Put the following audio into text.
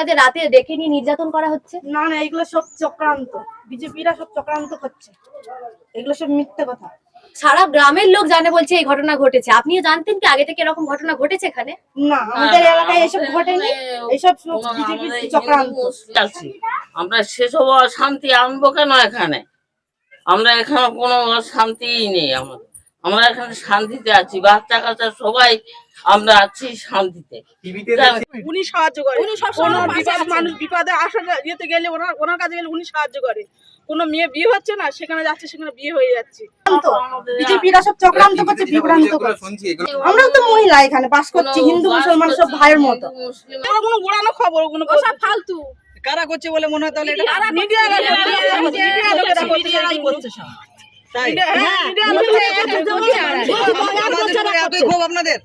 যে রাতে ডেকে নিয়ে নির্যাতন করা হচ্ছে? না না, এগুলো সব চক্রান্ত, বিজেপিরা সব চক্রান্ত করছে, এগুলো সব মিথ্যে কথা। সারা গ্রামের লোক জানে, বলছে এই ঘটনা ঘটেছে। আপনিও জানতেন কি আগে থেকে এরকম ঘটনা ঘটেছে এখানে? না, আমাদের এলাকায় এসব ঘটেনি, এসব বিজেপির চক্রান্ত। আমরা সেসব শান্তি আনবো কেন এখানে? আমরা এখানে কোনো শান্তিই নেই। আমরা এখানে শান্তিতে আছি, বাচ্চা কাচ্চা সবাই আমরা আছি শান্তিতে। উনি সাহায্য করে, কোনো মানুষ বিপদে আসার ইয়েতে গেলে ওনার কাছে গেলে উনি সাহায্য করে। কোনো মেয়ে বিয়ে হচ্ছে না, সেখানে যাচ্ছে, সেখানে বিয়ে হয়ে যাচ্ছে। বিজেপিরা সব চক্রান্ত করছে, বিভ্রান্ত করছে। আমরা তো মহিলা এখানে বাস করছি, হিন্দু মুসলমান সব ভাইয়ের মতো। কোনো উড়ানো খবর, কোনো ফালতু কারা করছে বলে মনে হয়? তাহলে মিডিয়া করছে সব। আপনাদের